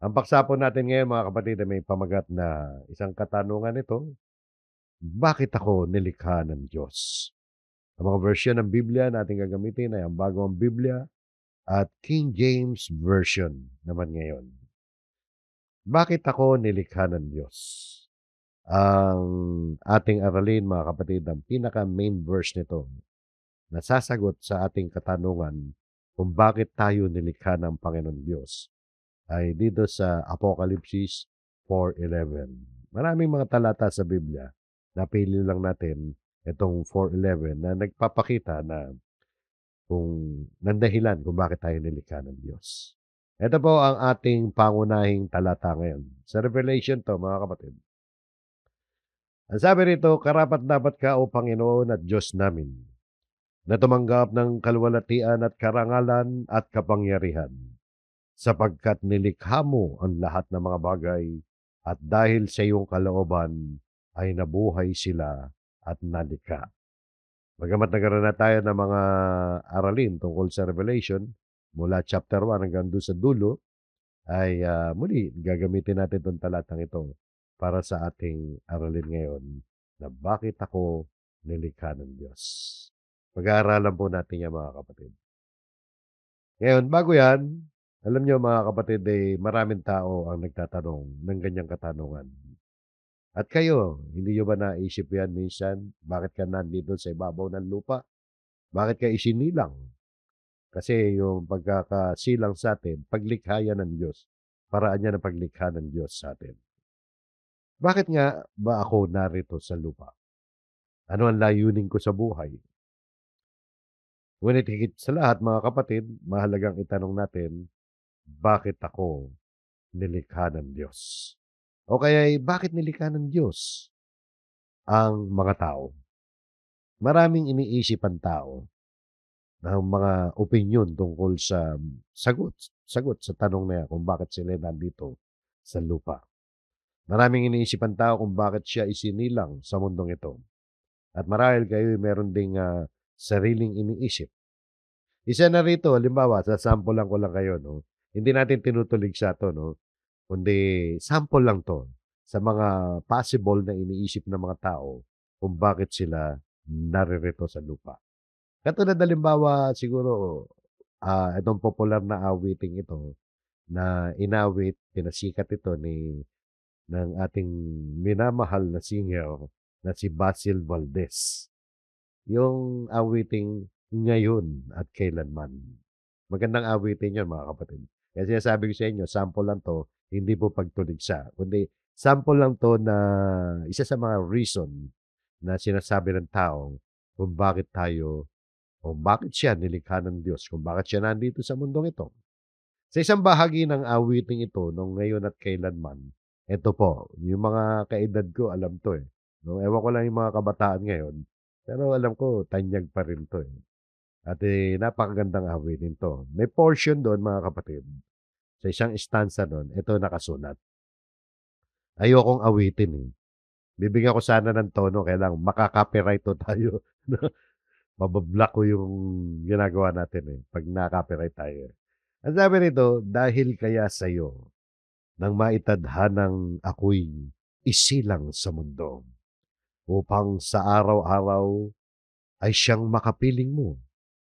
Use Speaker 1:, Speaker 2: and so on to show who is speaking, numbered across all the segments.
Speaker 1: Ang paksa po natin ngayon mga kapatid ay may pamagat na isang katanungan ito, bakit ako nilikha ng Diyos? Ang mga version ng Biblia na ating gagamitin ay ang Bagong Biblia at King James Version naman ngayon. Bakit ako nilikha ng Diyos? Ang ating aralin mga kapatid, ang pinaka-main verse nito na sasagot sa ating katanungan kung bakit tayo nilikha ng Panginoon Diyos ay dito sa Apocalypse 4:11. Maraming mga talata sa Biblia, napili lang natin itong 4:11 na nagpapakita na kung ng dahilan kung bakit tayo nilikha ng Diyos. Ito po ang ating pangunahing talata ngayon. Sa Revelation 'to mga kapatid. Ang sabi rito, karapat-dapat ka o Panginoon at Diyos namin, na tumanggap ng kaluwalhatian at karangalan at kapangyarihan, sapagkat nilikha mo ang lahat ng mga bagay at dahil sa iyong kalooban ay nabuhay sila at nalikha. Bagamat nagkaroon na tayo ng mga aralin tungkol sa Revelation, mula chapter 1 hanggang doon sa dulo, ay muli gagamitin natin itong talatang ito para sa ating aralin ngayon na bakit ako nilikha ng Diyos. Pag-aaralan po natin yan mga kapatid. Ngayon, bago yan, alam niyo mga kapatid, maraming tao ang nagtatanong ng ganyang katanungan. At kayo, hindi niyo ba naisip yan minsan? Bakit ka nandito sa ibabaw ng lupa? Bakit ka isinilang? Kasi yung pagkakasilang sa atin, paglikha yan ng Diyos. Paraan niya ng paglikha ng Diyos sa atin. Bakit nga ba ako narito sa lupa? Ano ang layunin ko sa buhay? Ngunit higit sa lahat mga kapatid, mahalagang itanong natin, bakit ako nilikha ng Diyos? O kaya'y bakit nilikha ng Diyos ang mga tao? Maraming iniisip ang tao ng mga opinyon tungkol sa sagot sa tanong na yan kung bakit sila nandito sa lupa. Maraming iniisip ang tao kung bakit siya isinilang sa mundong ito. At marahil kayo meron ding sariling iniisip. Isa na rito, halimbawa, sasampulan ko lang kayo, no? Hindi natin tinutulig sa to, no? Kundi sample lang to sa mga possible na iniisip ng mga tao kung bakit sila naririto sa lupa. Katulad halimbawa, siguro, itong popular na awiting ito na inawit, pinasikat ito ng ating minamahal na singer na si Basil Valdez. Yung awiting ngayon at kailanman. Magandang awitin yun mga kapatid. Kasi sinasabi ko sa inyo, sample lang to, hindi po pagtuligsa. Kundi sample lang to na isa sa mga reason na sinasabi ng tao kung bakit tayo o bakit siya nilikha ng Diyos, kung bakit siya nandito sa mundong ito. Sa isang bahagi ng awiting ito, nung ngayon at kailanman, ito po, yung mga kaedad ko, alam to eh. No, ewan ko lang yung mga kabataan ngayon, pero alam ko, tanyag pa rin to eh. At napakagandang awitin to. May portion doon, mga kapatid. Sa isang stanza doon, ito nakasulat. Ayokong awitin eh. Bibigyan ko sana ng tono, kailang makaka-copyright to tayo. Mabablock ko yung ginagawa natin eh, pag na-copyright tayo. Ang sabi nito, dahil kaya sa'yo, nang maitadhanang ako'y isilang sa mundo, upang sa araw-araw ay siyang makapiling mo,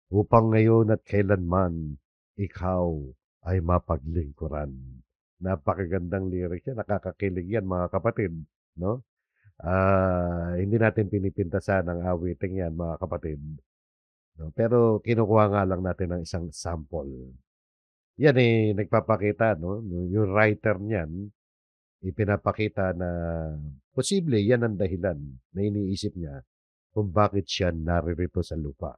Speaker 1: upang ngayon at kailanman ikaw ay mapaglingkuran. Napakagandang lyrics yan, nakakakilig yan mga kapatid, no? Hindi natin pinipintasan ang awiting yan mga kapatid, no? Pero kinukuha nga lang natin ng isang sample. Yan nagpapakita, no? Yung writer niyan, ipinapakita na posible yan ang dahilan na iniisip niya kung bakit siya naririto sa lupa.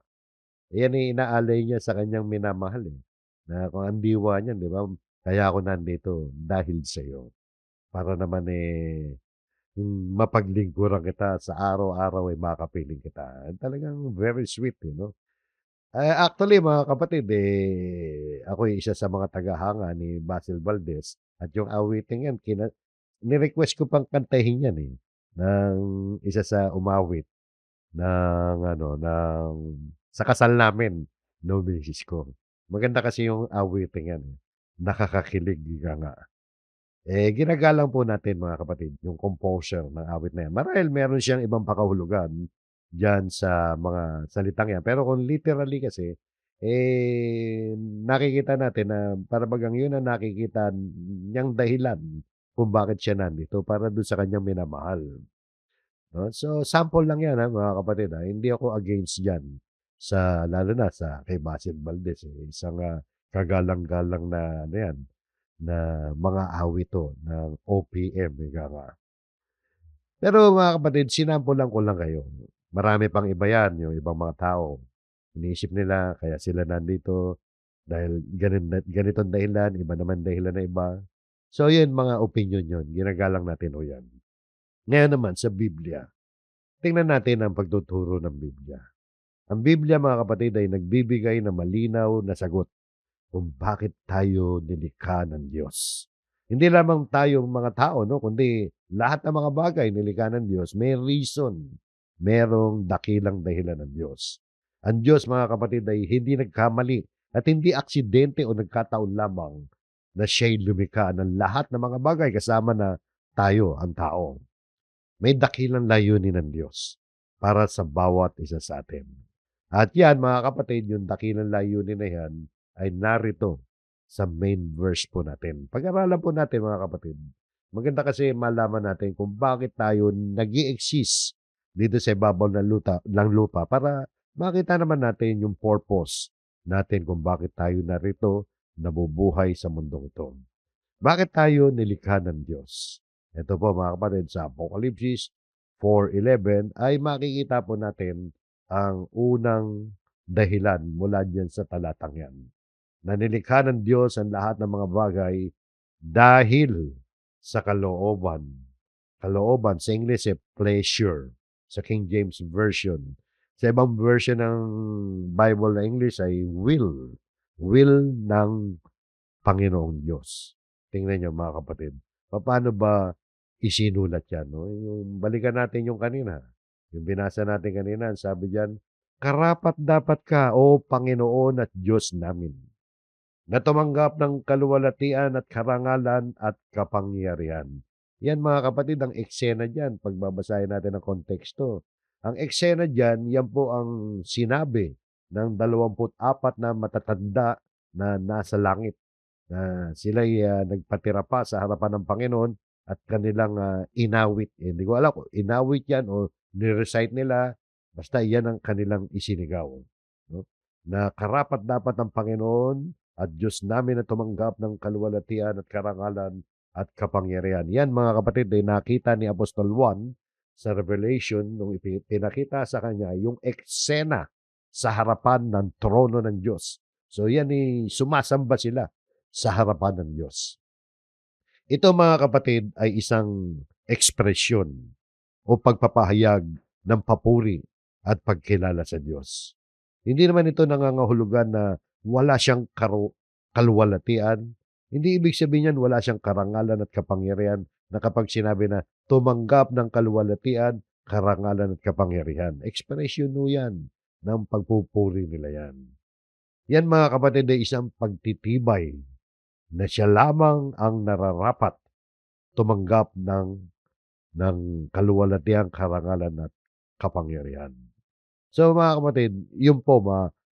Speaker 1: Yan inaalay niya sa kanyang minamahal eh. Na kung ang diwa niyan, di ba? Kaya ako nandito dahil sa iyo. Para naman yung mapaglingkuran kita sa araw-araw ay makapiling kita. Talagang very sweet, no? Actually, mga kapatid, ako isa sa mga tagahanga ni Basil Valdez at yung awiting yan, ni-request ko pang kantahin yan ng isa sa umawit ng sa kasal namin no misis ko. Maganda kasi yung awiting yan. Nakakakilig ka nga. Ginagalang po natin mga kapatid yung composer ng awit na yan. Marahil meron siyang ibang pakahulugan diyan sa mga salitang yan. Pero kung literally kasi, nakikita natin na para bagang yun ang nakikita niyang dahilan kung bakit siya nandito para dun sa kanyang minamahal. No? So, sample lang yan ha, mga kapatid. Ha? Hindi ako against diyan sa lalo na sa kay Basil Valdez isang kagalang-galang na ano yan na mga awit 'to ng OPM ika nga. Pero mga kapatid, sinampulan ko lang kayo. Marami pang iba yan, yung ibang mga tao. Iniisip nila kaya sila nandito dahil ganitong dahilan, iba naman dahilan na iba. So yun, mga opinion yun. Ginagalang natin o yan. Ngayon naman sa Biblia, tingnan natin ang pagtuturo ng Biblia. Ang Biblia mga kapatid ay nagbibigay ng malinaw na sagot kung bakit tayo nilikha ng Diyos. Hindi lamang tayong mga tao, no, kundi lahat ng mga bagay nilikha ng Diyos, may reason. Merong dakilang dahilan ng Diyos. Ang Diyos, mga kapatid, ay hindi nagkamali at hindi aksidente o nagkataon lamang na siya'y lumikha ng lahat ng mga bagay kasama na tayo, ang tao. May dakilang layunin ng Diyos para sa bawat isa sa atin. At yan, mga kapatid, yung dakilang layunin na yan ay narito sa main verse po natin. Pag-aralan po natin, mga kapatid. Maganda kasi malaman natin kung bakit tayo nag exist dito sa ibabaw ng lupa para makita naman natin yung purpose natin kung bakit tayo narito nabubuhay sa mundong ito. Bakit tayo nilikha ng Diyos? Ito po mga kapatid, sa Apocalypse 4:11 ay makikita po natin ang unang dahilan mula diyan sa talatang yan. Na nilikha ng Diyos ang lahat ng mga bagay dahil sa kalooban. Kalooban, sa English pleasure. Sa King James Version. Sa ibang version ng Bible na English ay will. Will ng Panginoong Diyos. Tingnan niyo mga kapatid. Paano ba isinulat yan? No? Yung, balikan natin yung kanina. Yung binasa natin kanina, sabi diyan, karapat dapat ka, O Panginoon at Diyos namin, na tumanggap ng kaluwalhatian at karangalan at kapangyarihan. Yan mga kapatid, ang eksena diyan, pagbabasahin natin ang konteksto. Ang eksena diyan, yan po ang sinabi ng 24 na matatanda na nasa langit na sila'y nagpatira pa sa harapan ng Panginoon at kanilang inawit. Hindi ko alam kung inawit yan o ni-recite nila, basta yan ang kanilang isinigaw. No? Na karapat dapat ng Panginoon at Diyos namin na tumanggap ng kaluwalhatian at karangalan at kapangyarihan. Yan mga kapatid ay nakita ni Apostol Juan sa Revelation nung pinakita sa kanya yung eksena sa harapan ng trono ng Diyos. So yan ay sumasamba sila sa harapan ng Diyos. Ito mga kapatid ay isang ekspresyon o pagpapahayag ng papuri at pagkilala sa Diyos. Hindi naman ito nangangahulugan na wala siyang kaluwalhatian. Hindi ibig sabihin yan wala siyang karangalan at kapangyarihan na kapag sinabi na tumanggap ng kaluwalhatian, karangalan at kapangyarihan. Ekspresyon mo yan ng pagpupuri nila yan. Yan mga kapatid ay isang pagtitibay na siya lamang ang nararapat tumanggap ng kaluwalhatian, karangalan at kapangyarihan. So mga kapatid, yun po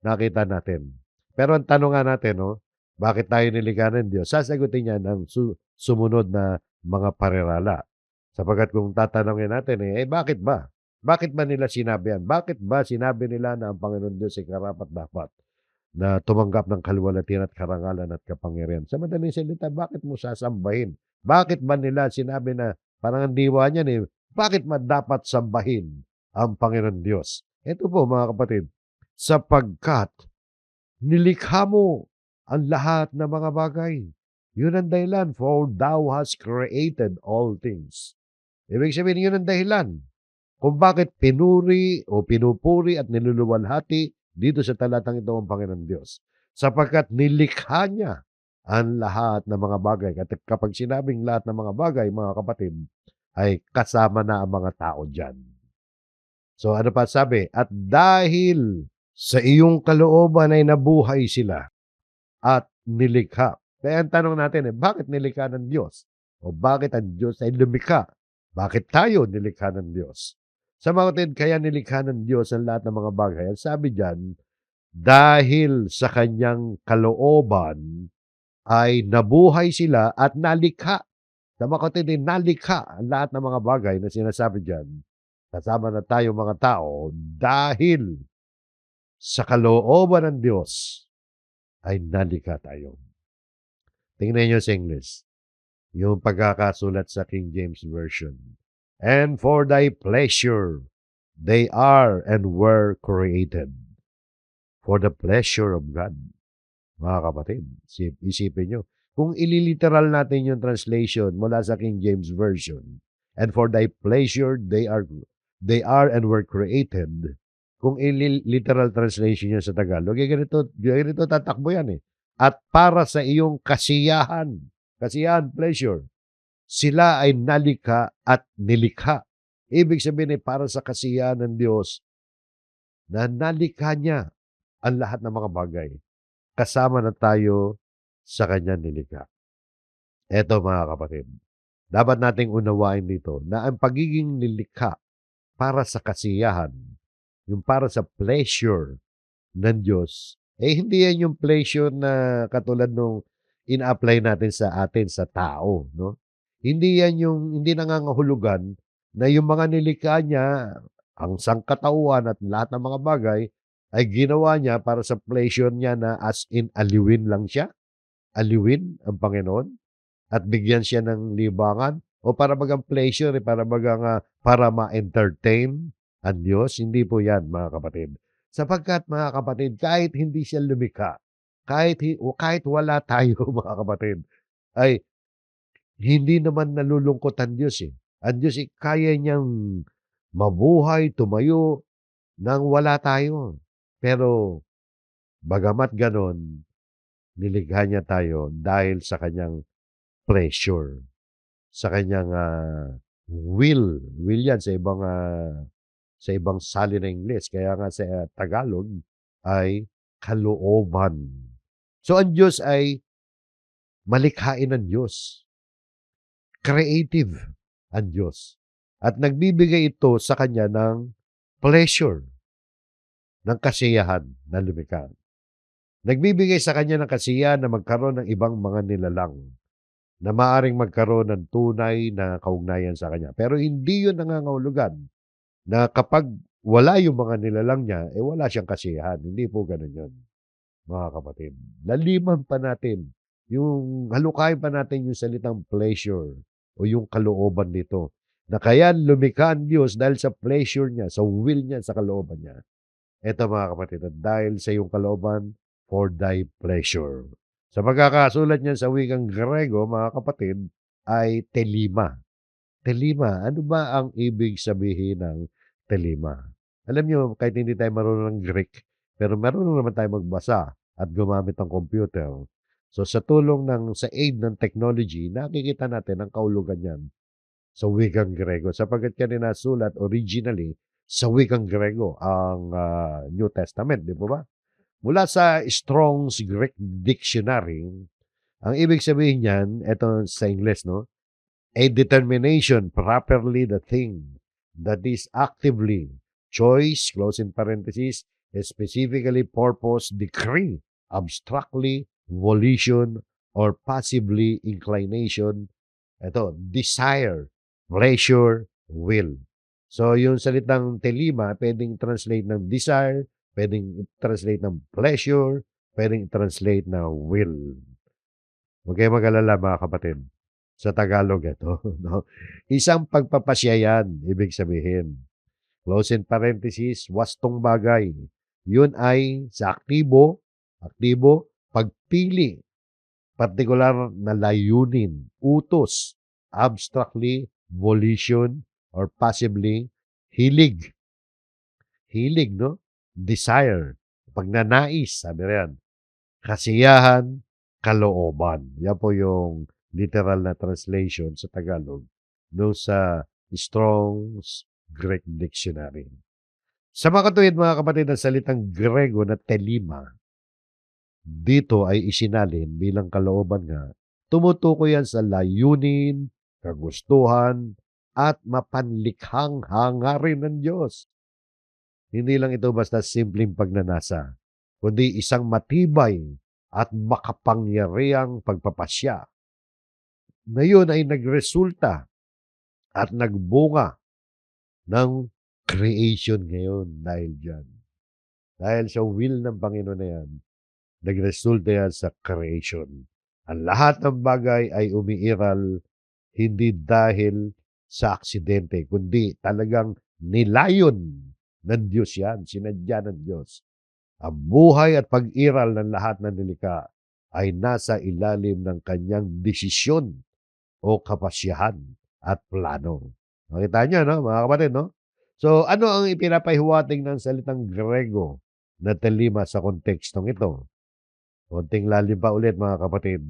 Speaker 1: nakita natin. Pero ang tanong nga natin, no, bakit tayo nilikha ng Diyos? Sasagutin niya ng sumunod na mga parirala. Sapagkat kung tatanungin natin, bakit ba? Bakit ba nila sinabi yan? Bakit ba sinabi nila na ang Panginoon Diyos ay karapat-dapat na tumanggap ng kaluwalhatian at karangalan at kapangyarihan? Sa madaling salita, bakit mo sasambahin? Bakit ba nila sinabi na parang ang diwa niyan bakit ba dapat sambahin ang Panginoon Diyos? Ito po mga kapatid, sapagkat nilikha mo ang lahat ng mga bagay. Yun ang dahilan, for thou hast created all things. Ibig sabihin, yun ang dahilan kung bakit pinupuri at niluluwalhati dito sa talatang ito ang Panginoon Diyos. Sapagkat nilikha niya ang lahat ng mga bagay. At kapag sinabing lahat ng mga bagay, mga kapatid, ay kasama na ang mga tao dyan. So ano pa sabi? At dahil sa iyong kalooban ay nabuhay sila at nilikha. Kaya ang tanong natin bakit nilikha ng Diyos? o bakit ang Diyos ay lumikha? Bakit tayo nilikha ng Diyos? Sa mga kapatid, kaya nilikha ng Diyos ang lahat ng mga bagay. Ang sabi diyan, dahil sa kanyang kalooban ay nabuhay sila at nalikha. Sa mga kapatid, nalikha ang lahat ng mga bagay na sinasabi diyan. Kasama na tayo mga tao dahil sa kalooban ng Diyos ay nalikha tayo. Tingnan niyo sa English. Yung pagkakasulat sa King James Version. And for thy pleasure, they are and were created. For the pleasure of God. Mga kapatid, isipin nyo. Kung ililiteral natin yung translation mula sa King James Version, and for thy pleasure, they are and were created. Kung literal translation niya sa Tagalog, ganito tatakbo yan eh. At para sa iyong kasiyahan, pleasure, sila ay nalikha at nilikha. Ibig sabihin ay para sa kasiyahan ng Diyos na nalikha niya ang lahat ng mga bagay. Kasama na tayo sa kanyang nilikha. Eto mga kapatid, dapat nating unawain dito na ang pagiging nilikha para sa kasiyahan, yung para sa pleasure ng Diyos, hindi yan yung pleasure na katulad nung ina-apply natin sa atin, sa tao, no? Hindi yan yung, hindi nangangahulugan na yung mga nilikha niya, ang sangkatauhan at lahat ng mga bagay, ay ginawa niya para sa pleasure niya na as in aliwin lang siya, aliwin ang Panginoon, at bigyan siya ng libangan, o para bagang pleasure, para bagang para ma-entertain ang Diyos. Hindi po yan, mga kapatid. Sapagkat, mga kapatid, kahit hindi siya lumikha, kahit wala tayo, mga kapatid, ay hindi naman nalulungkot ang Diyos eh. Ang Diyos kaya niyang mabuhay, tumayo, nang wala tayo. Pero, bagamat ganon, nilikha niya tayo dahil sa kanyang pleasure, sa kanyang will. Will yan sa ibang salin na Ingles. Kaya nga sa Tagalog ay kalooban. So ang Diyos ay malikhain ng Diyos. Creative ang Diyos. At nagbibigay ito sa kanya ng pleasure, ng kasiyahan na lumikha. Nagbibigay sa kanya ng kasiyahan na magkaroon ng ibang mga nilalang na maaring magkaroon ng tunay na kaugnayan sa kanya. Pero hindi yun nangangahulugan na kapag wala yung mga nilalang niya, wala siyang kasiyahan. Hindi po ganun yun, mga kapatid. Laliman pa natin, halukayin pa natin yung salitang pleasure o yung kalooban nito. Na kaya lumikha ang Diyos dahil sa pleasure niya, sa will niya, sa kalooban niya. Ito mga kapatid, dahil sa iyong kalooban, for thy pleasure. Sa pagkakasulat niyan sa wikang Grego, mga kapatid, ay telima. Telima, ano ba ang ibig sabihin ng telima? Alam niyo, kahit hindi tayo marunong ng Greek, pero marunong naman tayo magbasa at gumamit ng computer. So sa sa aid ng technology, nakikita natin ang kaulugan niyan sa wikang Grego. Sapagkat kanina sulat originally sa wikang Grego ang New Testament, di po ba? Mula sa Strong's Greek Dictionary, ang ibig sabihin niyan, ito sa English, no? A determination, properly the thing, that is actively, choice, close in parentheses, specifically purpose, decree, abstractly, volition, or passively inclination, ito, desire, pleasure, will. So, yung salitang telima, pwedeng translate ng desire, pwedeng translate ng pleasure, pwedeng translate na will. Huwag kayong mag-alala mga kapatid. Sa Tagalog ito. No? Isang pagpapasya yan, ibig sabihin. Close in parenthesis, wastong bagay. Yun ay sa aktibo, pagpili, partikular na layunin, utos, abstractly, volition, or passively, hilig. Hilig, no? Desire, pagnanais, sabi riyan. Kasiyahan, kalooban. Yan po yung literal na translation sa Tagalog no sa Strong's Greek Dictionary. Sa mga katuwid, mga kapatid, ang salitang Grego na telima, dito ay isinalin bilang kalooban nga Tumutukoy yan sa layunin, kagustuhan, at mapanlikhang hangarin ng Diyos. Hindi lang ito basta simpleng pagnanasa, kundi isang matibay at makapangyarihang pagpapasya na yun ay nagresulta at nagbunga ng creation ngayon dahil diyan. Dahil sa will ng Panginoon na yan, nagresulta yan sa creation. Ang lahat ng bagay ay umiiral hindi dahil sa aksidente, kundi talagang nilayon ng Diyos yan, sinadya ng Diyos. Ang buhay at pag-iral ng lahat ng nilikha ay nasa ilalim ng kanyang desisyon o kapasyahan at plano. Nakita niyo, no, mga kapatid, no? So, ano ang ipinapahiwatig ng salitang Grego na telima sa kontekstong ito? Konting lalim pa ulit, mga kapatid.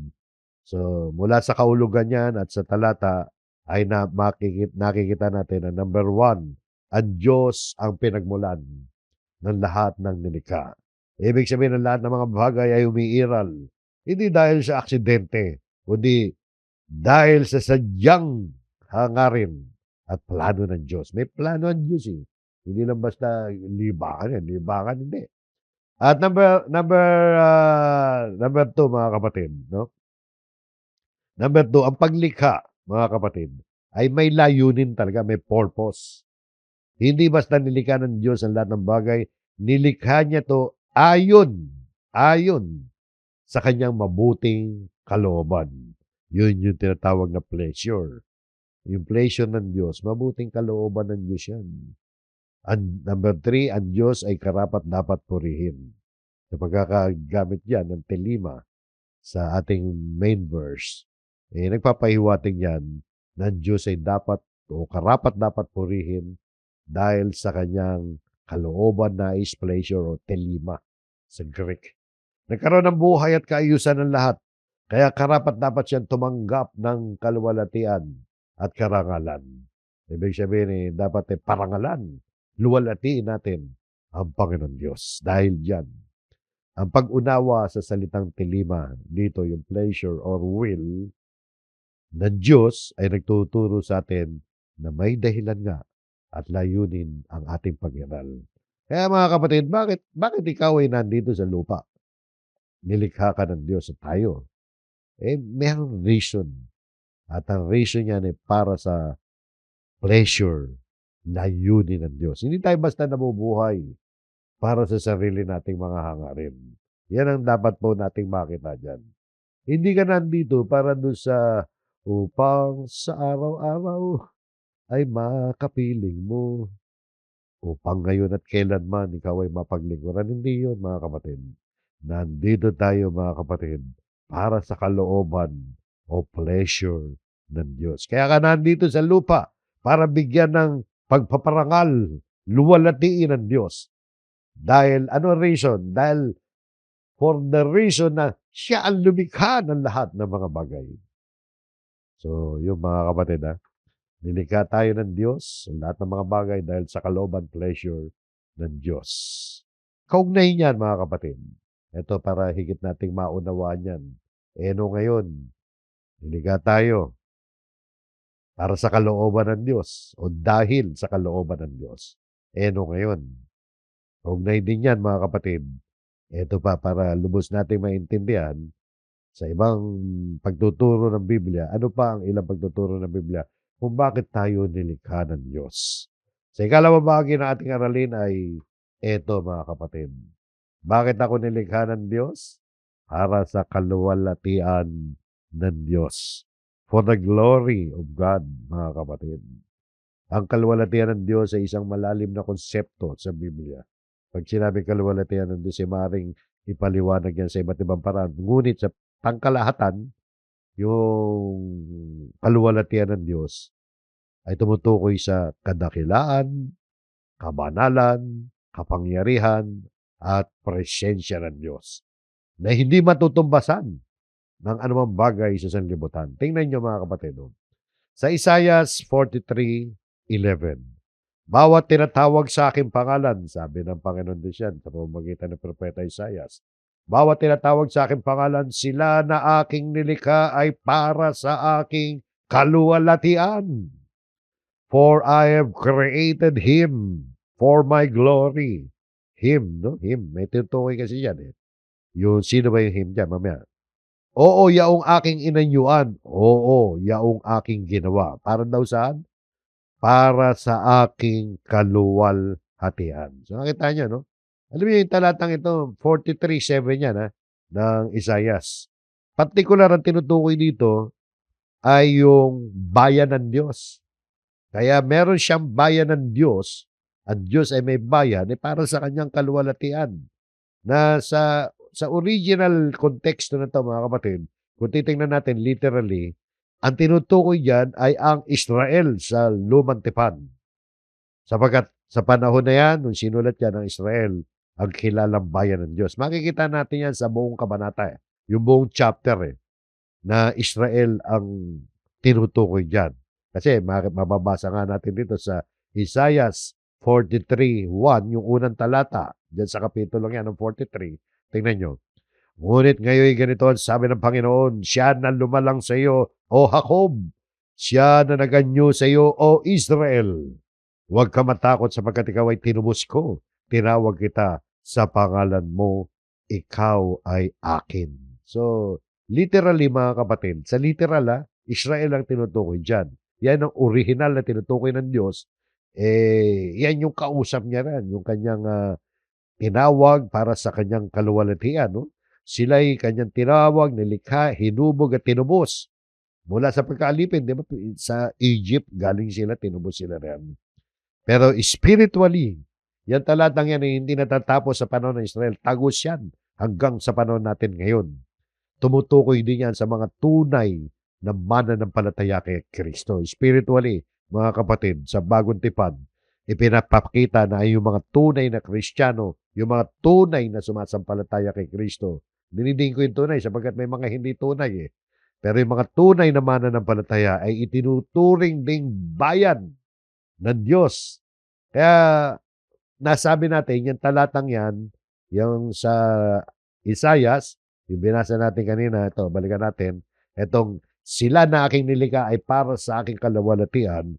Speaker 1: So, mula sa kaulugan niyan at sa talata ay nakikita natin na number 1, ang Diyos ang pinagmulan ng lahat ng nilikha. Ibig sabihin ng lahat ng mga bagay ay umiiral, hindi dahil sa aksidente, kundi dahil sa sadyang hangarin at plano ng Diyos. May plano ang Diyos eh. Hindi lang basta libangan yan. Libangan hindi. At number 2, mga kapatid, no? Number 2, ang paglikha, mga kapatid, ay may layunin talaga, may purpose. Hindi basta nilikha ng Diyos ang lahat ng bagay, nilikha niya to ayon sa kanyang mabuting kalooban. Yun yung tinatawag na pleasure. Yung pleasure ng Diyos, mabuting kalooban ng Diyos yan. And number 3, ang Diyos ay karapat-dapat purihin. Sa pagkakagamit yan ng telima sa ating main verse, nagpapahiwatig yan na ang Diyos ay dapat o karapat-dapat purihin dahil sa kanyang kalooban na is pleasure o telima sa Greek. Nagkaroon ng buhay at kaayusan ng lahat. Kaya karapat-dapat siyang tumanggap ng kaluwalhatian at karangalan. Ibig sabihin, dapat parangalan, luwalhatiin natin ang Panginoon Diyos. Dahil diyan, ang pag-unawa sa salitang tilima, dito yung pleasure or will ng Diyos ay nagtuturo sa atin na may dahilan nga at layunin ang ating pag-iral. Kaya mga kapatid, bakit ikaw ay nandito sa lupa? Nilikha ka ng Diyos at tayo. Mayroong reason. At ang reason niyan ay para sa pleasure, layunin ng Diyos. Hindi tayo basta nabubuhay para sa sarili nating mga hangarin. Yan ang dapat po nating makita dyan. Hindi ka nandito para doon sa upang sa araw-araw ay makapiling mo. Upang ngayon at kailanman ikaw ay mapaglingkuran. Hindi yun, mga kapatid. Nandito tayo, mga kapatid, para sa kalooban o pleasure ng Diyos. Kaya ka nandito sa lupa para bigyan ng pagpaparangal, luwalhatiin ng Diyos. Dahil, ano reason? Dahil for the reason na siya ang lumikha ng lahat ng mga bagay. So, yung mga kapatid, nilikha tayo ng Diyos, lahat ng mga bagay dahil sa kalooban, pleasure ng Diyos. Kaugnay niyan, mga kapatid. Ito para higit nating maunawaan yan. Ngayon, nilikha tayo para sa kalooban ng Diyos o dahil sa kalooban ng Diyos. Ngayon, kaugnay din yan, mga kapatid. Ito pa para lubos nating maintindihan sa ibang pagtuturo ng Biblia. Ano pa ang ilang pagtuturo ng Biblia kung bakit tayo nilikha ng Diyos? Sa ikalawang bahagi ng ating aralin ay eto, mga kapatid. Bakit ako nilikha ng Diyos? Para sa kaluwalhatian ng Diyos. For the glory of God, mga kapatid. Ang kaluwalhatian ng Diyos ay isang malalim na konsepto sa Biblia. Pag sinabi kaluwalhatian ng Diyos, ay maaaring ipaliwanag yan sa iba't ibang paraan. Ngunit sa pangkalahatan, yung kaluwalhatian ng Diyos ay tumutukoy sa kadakilaan, kabanalan, kapangyarihan, at presensya ng Diyos na hindi matutumbasan ng anumang bagay sa sanlibutan. Tingnan niyo, mga kapatid. Sa Isaiah 43:11, bawat tinatawag sa aking pangalan, sabi ng Panginoon Diyos yan sa pamamagitan ng Propeta Isaiah, Bawat tinatawag sa aking pangalan, sila na aking nilikha ay para sa aking kaluwalhatian. For I have created him for my glory. Him, no? Him. May tinutukoy kasi yan eh. Yung sino ba yung him dyan? Mamaya. Oo, yaong aking inanyuan. Oo, yaong aking ginawa. Para daw saan? Para sa aking kaluwalhatian. So nakita niyo, no? Alam niyo yung talatang ito, 43:7 yan ha, ng Isaias. Partikular ang tinutukoy dito ay yung bayan ng Diyos. Kaya meron siyang bayan ng Diyos, ang Diyos ay may bayan, eh para sa kanyang kaluwalhatian. Na sa original konteksto na 'to mga kapatid, kung titingnan natin literally, ang tinutukoy diyan ay ang Israel sa lumang tipan. Sapagkat sa panahon na 'yan, nung sinulat yan ang Israel, ang kilalang bayan ng Diyos. Makikita natin yan sa buong kabanata, eh, yung buong chapter, eh, na Israel ang tinutukoy diyan. Kasi mababasa nga natin dito sa Isaiah 43:1, yung unang talata, diyan sa kapitulong 'yan ng 43. Tingnan niyo. Ngunit ngayon ganito ang sabi ng Panginoon, siya na lumalang sa iyo, O Jacob, siya na naganyo sa iyo, O Israel. Huwag ka matakot sapagkat ikaw ay tinubos ko. Tinawag kita sa pangalan mo, ikaw ay akin. So, literally mga kapatid, sa literal Israel ang tinutukoy dyan. Yan ang original na tinutukoy ng Diyos. Yan yung kausap niya rin, yung kanyang tinawag para sa kanyang kaluwalhatian. No? Sila'y kanyang tinawag, nilikha, hinubog at tinubos. Mula sa pagkaalipin, di ba? Sa Egypt, galing sila, tinubos sila rin. Pero spiritually, yan talatang yan ay hindi natatapos sa panahon ng Israel. Tagos yan hanggang sa panahon natin ngayon. Tumutukoy din yan sa mga tunay na mananampalataya kay Kristo. Spiritually, mga kapatid, sa bagong tipan, ipinapakita na ay yung mga tunay na Kristiyano, yung mga tunay na sumasampalataya kay Kristo. Diniding ko yung tunay sapagkat may mga hindi tunay eh. Pero yung mga tunay na mananampalataya ay itinuturing ding bayan ng Diyos. Kaya nasabi natin, yung talatang yan, yung sa Isaias, yung binasa natin kanina, ito, balikan natin, itong sila na aking nilikha ay para sa aking kaluwalhatian,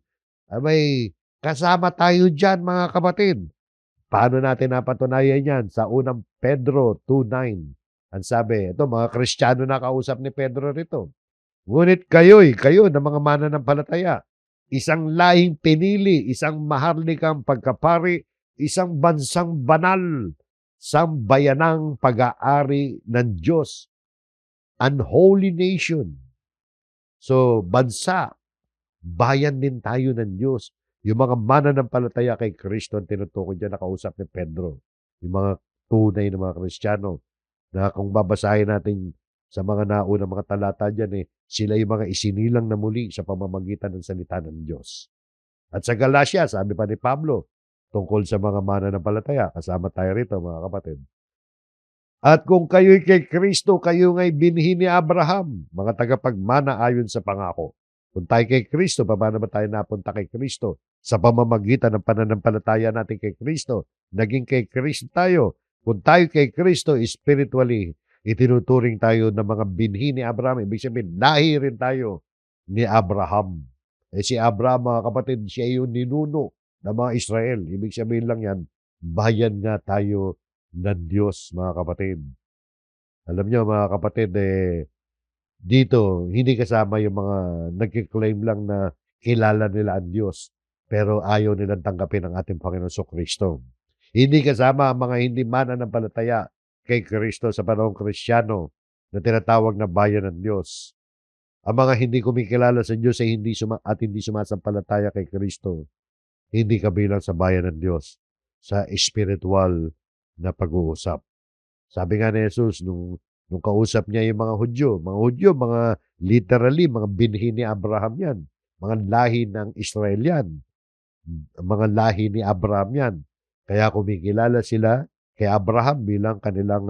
Speaker 1: may kasama tayo dyan mga kapatid. Paano natin napatunayan yan? Sa unang Pedro 2:9. Ang sabi, ito mga Kristiyano na kausap ni Pedro rito. Ngunit kayo na mga mananampalataya, isang lahing pinili, isang maharlikang pagkapari, isang bansang banal, sambayanang pag-aari ng Diyos, unholy nation. So, bansa, bayan din tayo ng Diyos. Yung mga mananampalataya kay Kristo ang tinutukoy dyan, nakausap ni Pedro. Yung mga tunay na mga Kristiyano na kung babasahin natin sa mga naunang mga talata dyan, sila yung mga isinilang na muli sa pamamagitan ng salita ng Diyos. At sa Galatia, sabi pa ni Pablo, tungkol sa mga mananampalataya, kasama tayo rito mga kapatid. At kung kayo'y kay Kristo, kayo nga'y binhi ni Abraham, mga tagapagmana ayon sa pangako. Kung tayo kay Kristo, paano ba tayo napunta kay Kristo? Sa pamamagitan ng pananampalataya natin kay Kristo, naging kay Kristo tayo. Kung tayo kay Kristo, spiritually, itinuturing tayo ng mga binhi ni Abraham. Ibig sabihin, lahi rin tayo ni Abraham. Si Abraham, mga kapatid, siya yung ninuno ng mga Israel. Ibig sabihin lang yan, bayan nga tayo ng Diyos, mga kapatid. Alam niyo, mga kapatid, dito, hindi kasama yung mga nagkiklaim lang na kilala nila ang Diyos, pero ayaw nilang tanggapin ang ating Panginoon Kristo. Hindi kasama ang mga hindi mananampalataya kay Kristo sa panahong Kristiyano na tinatawag na bayan ng Diyos. Ang mga hindi kumikilala sa Diyos ay hindi sumasampalataya kay Kristo. Hindi kabilang sa bayan ng Diyos sa spiritual na pag-uusap. Sabi nga ni Jesus, nung kausap niya yung mga Hudyo, mga literally, mga binhi ni Abraham yan. Mga lahi ng Israel yan. Mga lahi ni Abraham yan. Kaya kumikilala sila kay Abraham bilang kanilang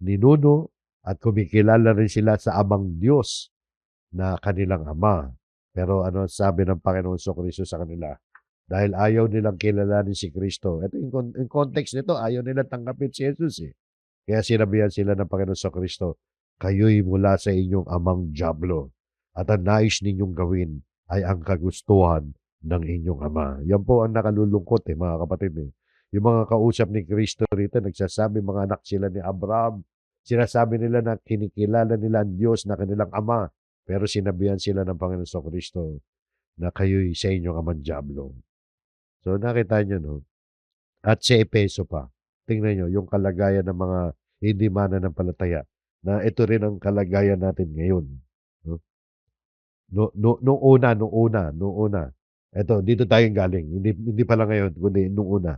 Speaker 1: ninuno at kumikilala rin sila sa amang Diyos na kanilang ama. Pero ano sabi ng Panginoon Kristo sa kanila? Dahil ayaw nilang kilalanin si Kristo. Ito yung context nito, ayaw nilang tanggapin si Jesus eh. Kaya sinabihan sila ng Panginoon Kristo, "Kayo'y mula sa inyong amang dyablo, at ang nais ninyong gawin ay ang kagustuhan ng inyong ama." Yan po ang nakalulungkot mga kapatid Yung mga kausap ni Kristo rito, nagsasabi mga anak sila ni Abraham. Sinasabi nila na kinikilala nila ang Diyos na kanilang ama. Pero sinabihan sila ng Panginoon Kristo na kayo'y sa inyong amang dyablo. So nakita niyo, no? At sa Efeso pa, tingnan niyo yung kalagayan ng mga hindi mananampalataya, na ito rin ang kalagayan natin ngayon, 'no? Nung una, eto dito tayo galing, hindi pala ngayon kundi nung una.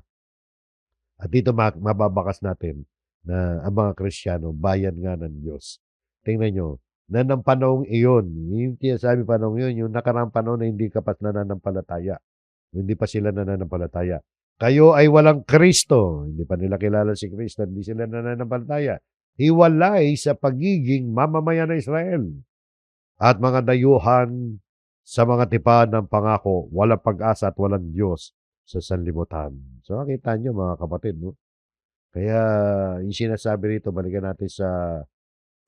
Speaker 1: At dito mababakas natin na ang mga Kristiyano bayan nga ng Diyos. Tingnan niyo, na ng panahong iyon, yung sinasabi panahong iyon, yung nakaraang panahon na hindi ka pa nananampalataya. Hindi pa sila nananampalataya. Kayo ay walang Kristo. Hindi pa nila kilala si Kristo. Hindi sila nananampalataya. Hiwalay sa pagiging mamamayan ng Israel. At mga dayuhan sa mga tipan ng pangako, walang pag-asa at walang Diyos sa sanlibutan. So, nakita nyo mga kapatid, no? Kaya, yung sinasabi rito, balikan natin sa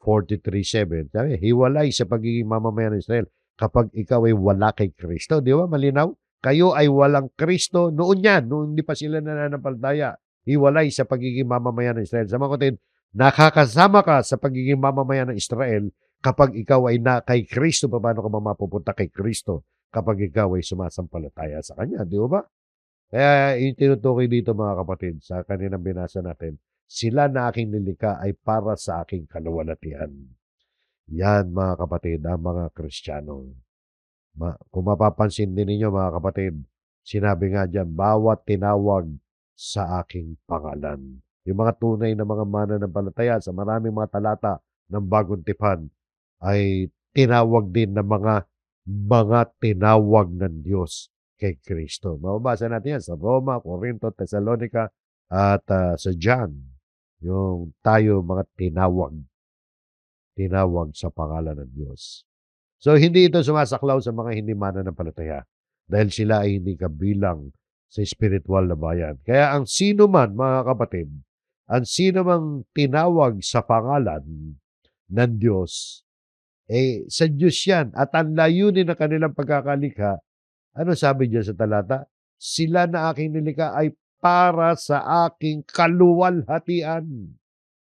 Speaker 1: 43:7. Sabi, hiwalay sa pagiging mamamayan ng Israel kapag ikaw ay wala kay Kristo. Di ba? Malinaw? Kayo ay walang Kristo noon yan, noong hindi pa sila nananampalataya. Hiwalay sa pagiging mamamayan ng Israel. Sa mga kapatid, nakakasama ka sa pagiging mamamayan ng Israel kapag ikaw ay na kay Kristo. Paano ka mapupunta kay Kristo kapag ikaw ay sumasampalataya sa Kanya? Di ba? Kaya yung tinutukoy dito mga kapatid sa kaninang binasa natin, sila na aking nilikha ay para sa aking kaluwalhatian. Yan mga kapatid, ang mga Kristiyano. Kung mapapansin din ninyo mga kapatid, sinabi nga dyan, bawat tinawag sa aking pangalan. Yung mga tunay na mga mananampalataya sa maraming mga talata ng bagong tipan ay tinawag din ng mga tinawag ng Diyos kay Kristo. Mababasa natin yan sa Roma, Corinto, Thessalonica, at sa John. Yung tayo mga tinawag sa pangalan ng Diyos. So, hindi ito sumasaklaw sa mga hindi mananampalataya dahil sila ay hindi kabilang sa spiritual na bayan. Kaya ang sino man, mga kapatid, ang sino mang tinawag sa pangalan ng Diyos, sa Diyos yan. At ang layunin ng kanilang pagkakalikha, ano sabi diyan sa talata? Sila na aking nilikha ay para sa aking kaluwalhatian.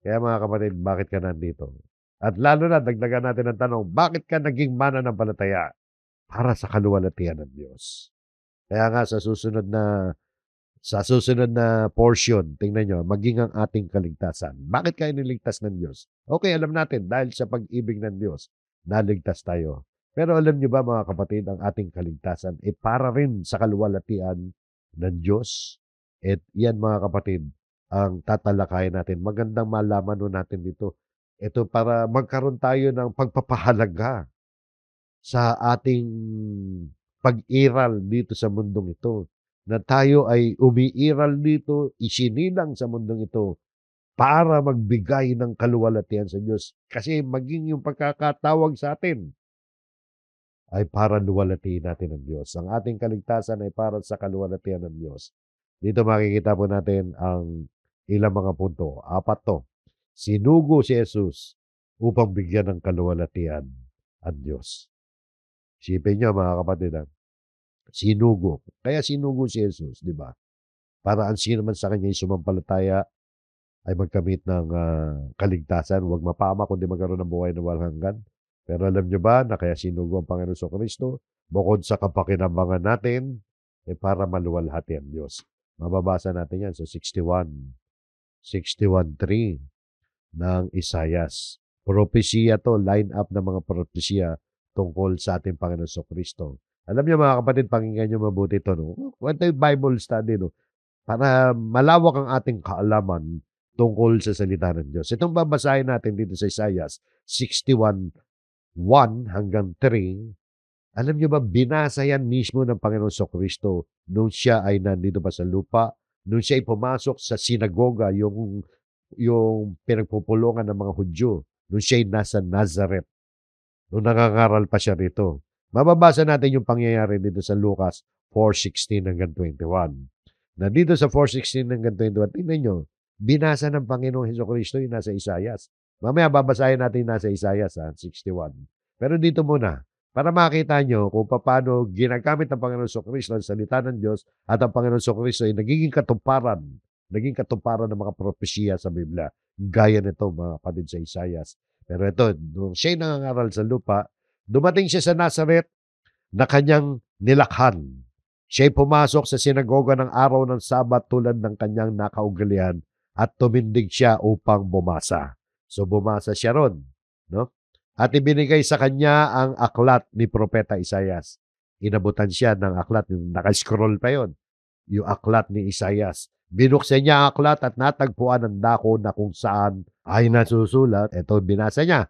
Speaker 1: Kaya mga kapatid, bakit ka nandito? At lalo na, dagdagan natin ang tanong, bakit ka naging mananampalataya? Para sa kaluwalhatian ng Diyos. Kaya nga sa susunod na portion, tingnan nyo, maging ang ating kaligtasan. Bakit kayo niligtas ng Diyos? Okay, alam natin, dahil sa pag-ibig ng Diyos, naligtas tayo. Pero alam nyo ba mga kapatid, ang ating kaligtasan ay para rin sa kaluwalhatian ng Diyos. At yan mga kapatid, ang tatalakayin natin. Magandang malaman natin dito. Ito para magkaroon tayo ng pagpapahalaga sa ating pag-iral dito sa mundong ito. Na tayo ay umiiral dito, isinilang sa mundong ito para magbigay ng kaluwalhatian sa Diyos. Kasi maging yung pagkakatawag sa atin ay para luwalhatiin natin ang Diyos. Ang ating kaligtasan ay para sa kaluwalhatian ng Diyos. Dito makikita po natin ang ilang mga punto. 4 to. Sinugo si Jesus upang bigyan ng kaluwalhatian ang Diyos. Isipin niyo mga kapatid, sinugo. Kaya sinugo si Jesus, di ba? Para ang sino man sa kanya ay sumampalataya ay magkamit ng kaligtasan, huwag mapama kundi magkaroon ng buhay na walang hanggan. Pero alam niyo ba na kaya sinugo ang Panginoon Kristo, bukod sa kapakinabangan natin, para maluwalhati ang Diyos. Mababasa natin yan sa 61:3 ng Isaias. Propesiya to, line up ng mga propesiya tungkol sa ating Panginoon Kristo. Alam niyo mga kapatid, pakinggan niyo mabuti ito. No? Ito yung Bible study, no? Para malawak ang ating kaalaman tungkol sa salita ng Diyos. Itong babasahin natin dito sa Isaiah 61:1 hanggang 3. Alam niyo ba, binasa yan mismo ng Panginoon Kristo nung siya ay nandito pa sa lupa, nung siya ay pumasok sa sinagoga, yung pinagpupulungan ng mga Hudyo, nung siya ay nasa Nazareth, nung nangangaral pa siya rito. Mababasa natin yung pangyayari dito sa Lucas 4:16 hanggang 21. Na dito sa 4:16 hanggang 21, tingnan nyo, binasa ng Panginoong Hesukristo yung nasa Isaias. Mamaya babasahin natin yung nasa Isaias, 61. Pero dito muna, para makita nyo kung paano ginagamit ng Panginoong Hesukristo ang salita ng Diyos at ang Panginoong Hesukristo ay naging katuparan ng mga propesiya sa Biblia. Gaya nito, mga kapatid, sa Isaias. Pero ito, nung siya'y nangangaral sa lupa, dumating siya sa Nazareth na kanyang nilakhan. Siya'y pumasok sa sinagoga ng araw ng Sabat tulad ng kanyang nakaugalian at tumindig siya upang bumasa. So bumasa siya ron, no? At ibinigay sa kanya ang aklat ni Propeta Isaias. Inabutan siya ng aklat, naka-scroll pa yon, yung aklat ni Isaias. Binuksan niya ang aklat at natagpuan ang dako na kung saan ay nasusulat. Ito, binasa niya.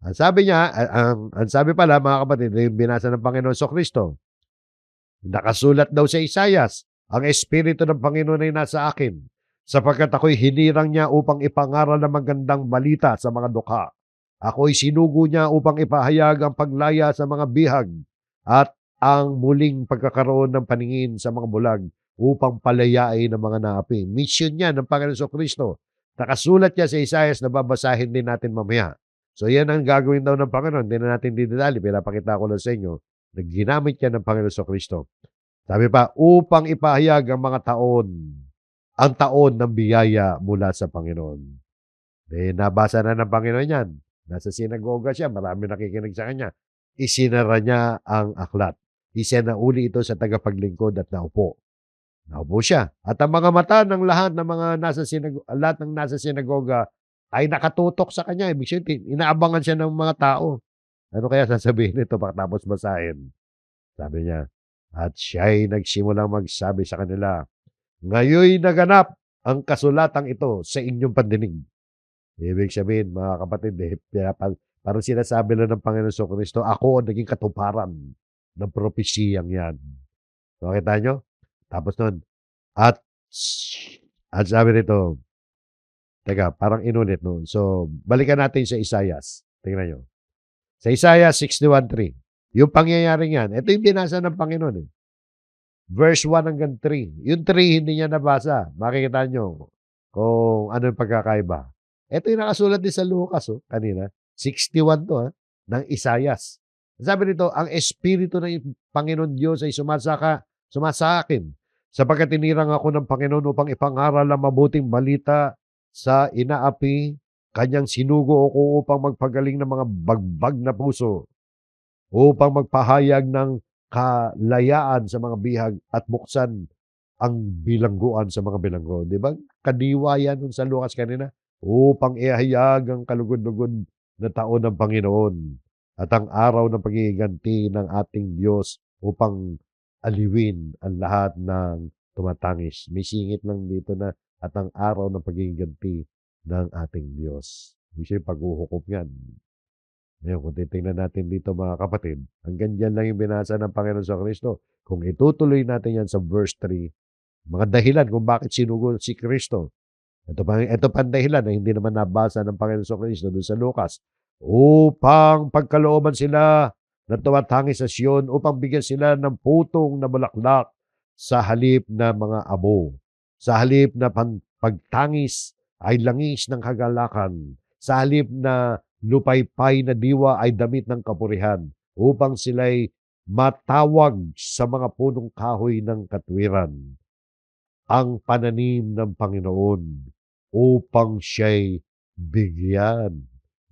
Speaker 1: Ang sabi niya, ang sabi pala, mga kapatid, yung binasa ng Panginoon Kristo. Nakasulat daw sa Isaias, ang Espiritu ng Panginoon ay nasa akin, sapagkat ako'y hinirang niya upang ipangaral ng magandang balita sa mga dukha. Ako'y sinugo niya upang ipahayag ang paglaya sa mga bihag at ang muling pagkakaroon ng paningin sa mga bulag upang palayain ng mga naapi. Mission niya ng Panginoon Kristo. Nakasulat niya sa Isaias na babasahin din natin mamaya. So yan ang gagawin daw ng Panginoon. Hindi na natin didedali. Pinapakita ko lang sa inyo na ginamit niya ng Panginoon Kristo. Sabi pa, upang ipahayag ang taon ng biyaya mula sa Panginoon. Nabasa na ng Panginoon yan. Nasa sinagoga siya, marami nakikinig sa kanya. Isinara niya ang aklat. Isinauli ito sa tagapaglingkod at naupo. Naupo siya. At ang mga mata ng lahat ng nasa sinagoga ay nakatutok sa kanya. Ibig sabihin, inaabangan siya ng mga tao. Ano kaya sasabihin nito pagkatapos basahin? Sabi niya, at siya'y nagsimulang magsabi sa kanila, ngayoy naganap ang kasulatang ito sa inyong pandinig. Ibig sabihin, mga kapatid, parang sinasabi lang ng Panginoon Kristo, ako ang naging katuparan ng propesiyang yan. So, kita nyo? Tapos nun, at sabi nito, teka, parang inulit no. So, balikan natin sa Isaias. Tingnan nyo. Sa Isaiah 61:3, yung pangyayaring yan, ito yung binasa ng Panginoon. Verse 1 hanggang 3. Yung 3, hindi niya nabasa. Makikita nyo kung ano yung pagkakaiba. Ito yung nakasulat din sa Lucas, kanina. 61 to, ng Isaias. Sabi nito, ang Espiritu ng Panginoon Diyos ay sumasa akin, sapagkat tinirang ako ng Panginoon upang ipangaral ang mabuting balita sa inaapi. Kanyang sinugo ako upang magpagaling ng mga bagbag na puso, upang magpahayag ng kalayaan sa mga bihag at buksan ang bilangguan sa mga bilanggo. Di ba? Kadiwa yan sa Lucas kanina. Upang ihayag ang kalugod-lugod na taon ng Panginoon at ang araw ng pagiganti ng ating Diyos upang aliwin ang lahat ng tumatangis. May singit lang dito na at ang araw ng pagiganti ng ating Diyos. Kasi pag-uhukom yan. Ngayon, kung titingnan natin dito mga kapatid, hanggang dyan lang yung binasa ng Panginoon sa Kristo. Kung itutuloy natin yan sa verse 3, mga dahilan kung bakit sinugo si Kristo. Ito pa ang dahilan na hindi naman nabasa ng Panginoon sa Kristo doon sa Lucas. Upang pagkalooban sila na tumatangi sa Sion, upang bigyan sila ng putong na bulaklak sa halip na mga abo. Sa halip na pagtangis ay langis ng kagalakan. Sa halip na lupaypay na diwa ay damit ng kapurihan, upang sila'y matawag sa mga punong kahoy ng katwiran. Ang pananim ng Panginoon upang siya'y bigyan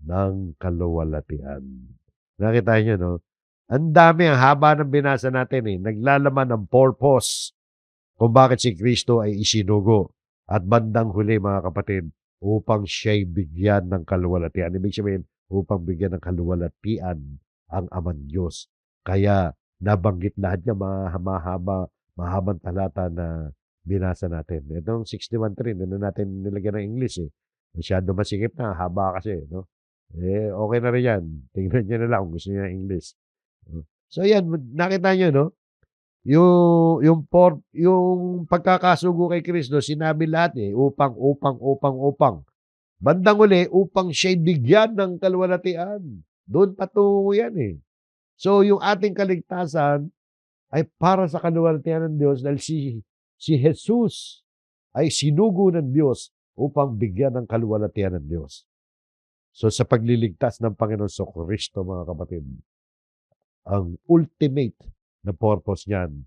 Speaker 1: ng kaluwalhatian. Nakita niyo, no? Ang dami, ang haba ng binasa natin Naglalaman ng purpose kung bakit si Kristo ay isinugo. At bandang huli, mga kapatid, upang siya'y bigyan ng kaluwalhatian. Ibig sabihin, upang bigyan ng kaluwalhatian ang Amang Diyos. Kaya nabanggit lahat niya mahabang talata na binasa natin. Itong 61:3, doon na natin nilagyan ng English Masyado masikip na, haba kasi, no? Okay na rin yan. Tingnan niyo na lang kung gusto niya ng English. So yan, nakita niyo, no? Yung pagkakasugo kay Kristo, sinabi lahat upang. Bandang uli, upang siya'y bigyan ng kaluwalhatian. Doon patungo yan So, yung ating kaligtasan ay para sa kaluwalhatian ng Diyos dahil si Jesus ay sinugo ng Diyos upang bigyan ng kaluwalhatian ng Diyos. So sa pagliligtas ng Panginoon Kristo, mga kapatid, ang ultimate na purpose niyan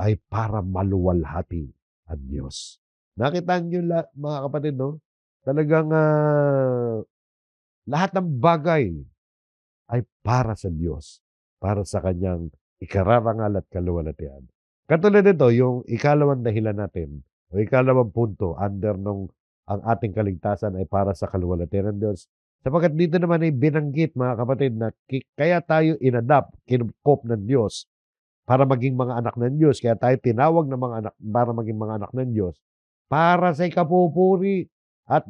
Speaker 1: ay para maluwalhati ang Diyos. Nakita niyo mga kapatid, no? Talagang lahat ng bagay ay para sa Diyos, para sa kanyang ikararangal at kaluwalhatian. Katulad nito, yung ikalawang dahilan natin, o ikalawang punto, under nung ang ating kaligtasan ay para sa kaluwalhatian ng Diyos. Sapagkat dito naman ay binanggit, mga kapatid, na kaya tayo inadapt, kinukop ng Diyos para maging mga anak ng Diyos. Kaya tayo tinawag na mga anak para maging mga anak ng Diyos para sa ikapupuri at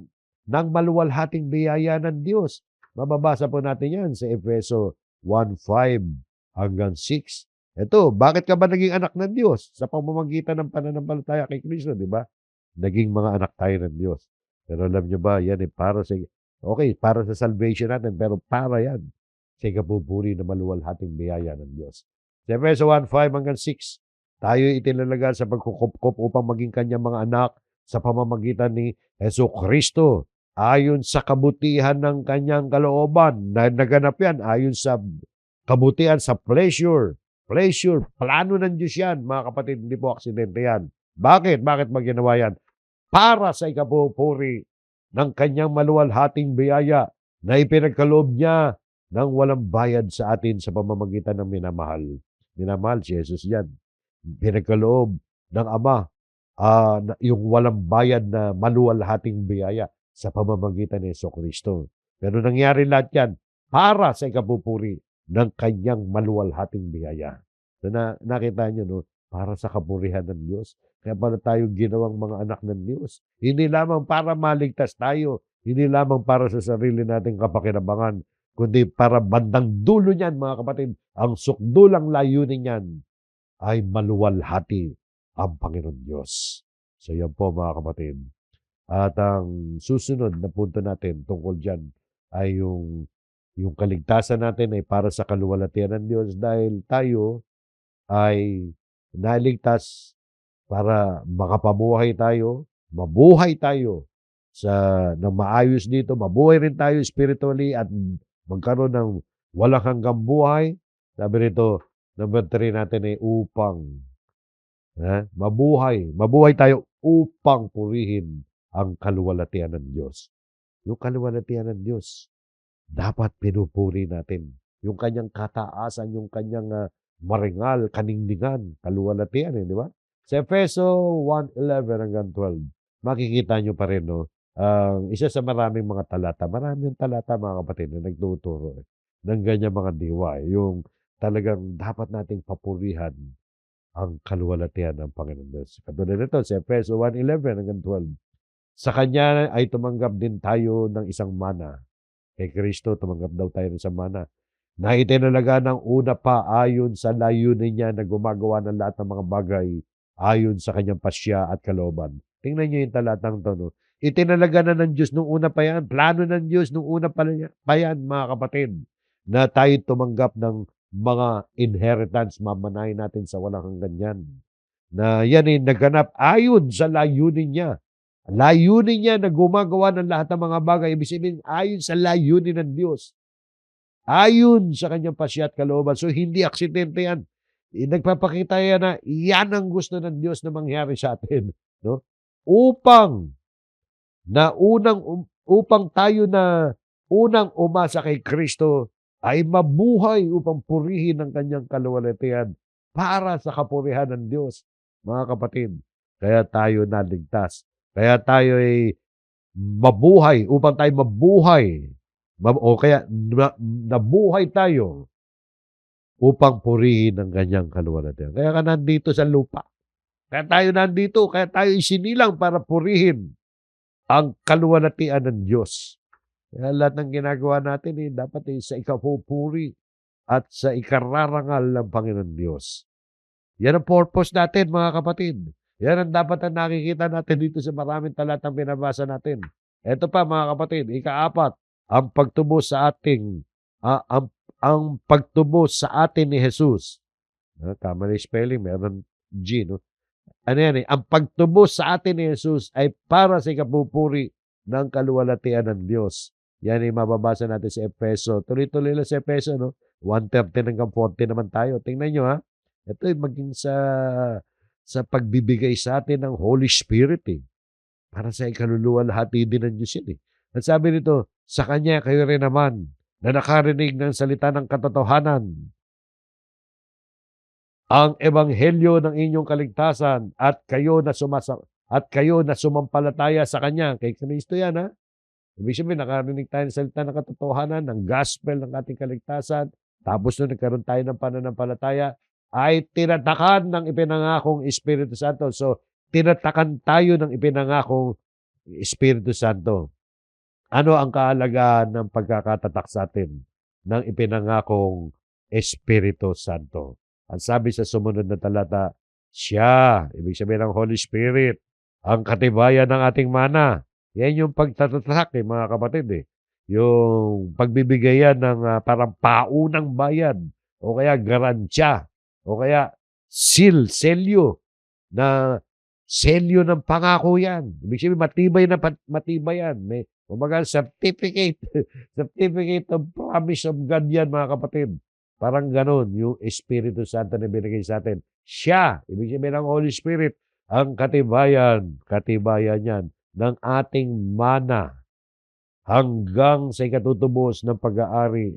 Speaker 1: ng maluwalhating biyaya ng Diyos. Mababasa po natin yan sa Efeso 1:5 hanggang 6. Ito, bakit ka ba naging anak ng Diyos? Sa pamamagitan ng pananampalataya kay Kristo, di ba? Naging mga anak tayo ng Diyos. Pero alam nyo ba, yan ay para sa, okay, para sa salvation natin, pero para yan sa ikapupuri na maluwalhating biyaya ng Diyos. Sa Efeso 1:5 hanggang 6, tayo itinalaga sa pagkukupkop upang maging kanyang mga anak sa pamamagitan ni Jesucristo, ayon sa kabutihan ng kanyang kalooban. Na naganap yan ayon sa kabutihan, sa pleasure. Pleasure, plano ng Diyos yan, mga kapatid, hindi po aksidente yan. Bakit? Bakit maginawa yan? Para sa ikapupuri ng kanyang maluwalhating biyaya na ipinagkaloob niya ng walang bayad sa atin sa pamamagitan ng minamahal. Minamahal si Jesus yan. Pinagkaloob ng Ama yung walang bayad na maluwalhating biyaya sa pamamagitan ni Jesucristo. Pero nangyari lahat yan para sa ikapupuri ng kanyang maluwalhating biyaya. So nakita nyo, no? Para sa kapurihan ng Diyos. Kaya pala tayo ginawang mga anak ng Diyos. Hindi lamang para maligtas tayo, hindi lamang para sa sarili nating kapakinabangan, kundi para bandang dulo niyan, mga kapatid, ang sukdulang layunin niyan ay maluwalhati ang Panginoon Diyos. So yan po, mga kapatid. At ang susunod na punto natin tungkol dyan ay yung kaligtasan natin ay para sa kaluwalhatian ng Diyos dahil tayo ay naligtas para makapabuhay tayo, mabuhay tayo ng maayos dito, mabuhay rin tayo spiritually at magkaroon ng walang hanggang buhay. Sabi nito, number 3 natin ay upang mabuhay tayo upang purihin ang kaluwalhatian ng Diyos. Yung kaluwalhatian ng Diyos, dapat pinupuri natin. Yung kanyang kataasan, yung kanyang maringal, kaningningan, kaluwalhatian, di ba? Sa Efeso 1:11 hanggang 12, makikita nyo pa rin, no? Isa sa maraming mga talata, maraming talata, mga kapatid, na nagtuturo ng ganyan mga diwa. Yung talagang dapat nating papurihan ang kaluwalhatian ng Panginoon Diyos. Katulad nito, sa Efeso 1:11 hanggang 12, sa Kanya ay tumanggap din tayo ng isang mana. Kay Kristo, tumanggap daw tayo ng isang mana na itinalaga ng una pa ayon sa layunin niya na gumagawa ng lahat ng mga bagay ayon sa kanyang pasya at kalooban. Tingnan niyo yung talatang to, no? Itinalaga na ng Diyos nung una pa yan. Plano ng Diyos nung una pa yan, mga kapatid, na tayo tumanggap ng mga inheritance, mamanahin natin sa walang hanggan yan. Na yan ay naganap ayon sa layunin niya. Layunin niya na gumagawa ng lahat ng mga bagay. Ibig sabihin, ayon sa layunin ng Diyos. Ayon sa kanyang pasya at kalooban. So, hindi aksidente yan. Nagpapakita yan na yan ang gusto ng Diyos na mangyari sa atin. No? Upang tayo na unang umasa kay Kristo ay mabuhay upang purihin ang kanyang kaluwalhatian para sa kapurihan ng Diyos, mga kapatid. Kaya tayo naligtas. Kaya tayo ay mabuhay upang tayo mabuhay. O kaya nabuhay tayo upang purihin ang kanyang kaluwalhatian. Kaya ka nandito sa lupa. Kaya tayo nandito. Kaya tayo isinilang para purihin ang kaluwalhatian ng Diyos. Kaya lahat ng ginagawa natin dapat sa ikapupuri at sa ikararangal ng Panginoon Diyos. Yan ang purpose natin, mga kapatid. Yan ang dapat na nakikita natin dito sa maraming talatang binabasa natin. Ito pa, mga kapatid, ika-4, ang pagtubo sa ating ang pagtubo sa atin ni Jesus. Tama na yung spelling, meron G, no? ano yan, ang pagtubos sa atin ni Jesus ay para sa ikapupuri ng kaluwalhatian ng Diyos. Yan ay mababasa natin sa Efeso. Tuloy-tuloy lang sa Efeso, no? 1:13 hanggang 14 naman tayo. Tingnan nyo, ha? Ito ay maging sa pagbibigay sa atin ng Holy Spirit, eh. Para sa ikaluluwalhati din ng Diyos yun, eh. At sabi nito, sa Kanya kayo rin naman na nakarinig ng salita ng katotohanan, ang ebanghelyo ng inyong kaligtasan at kayo na sumampalataya sa Kanya. Kay Kristo yan, ha? Ibig sabihin, nakarinig tayo ng salita ng katotohanan, ng gospel ng ating kaligtasan, tapos nung nagkaroon tayo ng pananampalataya, ay tinatakan ng ipinangakong Espiritu Santo. So, tinatakan tayo ng ipinangakong Espiritu Santo. Ano ang kahalagahan ng pagkakatatak sa atin ng ipinangakong Espiritu Santo? Ang sabi sa sumunod na talata, siya, ibig sabihin ng Holy Spirit, ang katibayan ng ating mana. Yan yung pagtatatak, mga kapatid, eh. Yung pagbibigay yan ng parang paunang bayad o kaya garansya o kaya selyo na selyo ng pangako yan. Ibig sabihin, matibay yan. May, kumbaga, certificate. Certificate of promise of God yan, mga kapatid. Parang ganon, yung Espiritu Santo na binigay sa atin. Siya, ibig sabihin ng Holy Spirit, ang katibayan yan ng ating mana hanggang sa ikatutubos ng pag-aari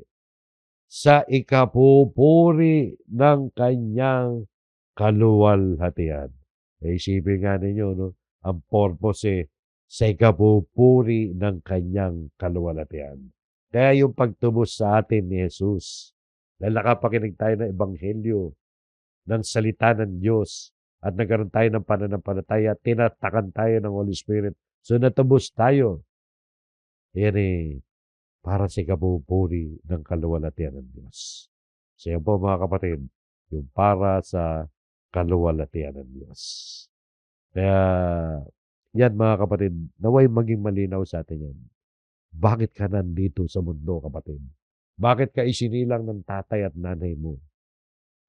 Speaker 1: sa ikapupuri ng kanyang kaluwalhatian. Isipin nga ninyo, no? Ang purpose sa ikapupuri ng kanyang kaluwalhatian. Kaya yung pagtubos sa atin ni Jesus, dahil nakapakinig tayo ng ebanghelyo, ng salita ng Diyos, at nagkaroon tayo ng pananampalataya, tinatakan tayo ng Holy Spirit. So natubos tayo. Yan para sa ikapupuri ng kaluwalhatian ng Diyos. So yan po mga kapatid, yung para sa kaluwalhatian ng Diyos. Kaya yan mga kapatid, naway maging malinaw sa atin yan. Bakit ka nandito sa mundo, kapatid? Bakit ka isinilang ng tatay at nanay mo?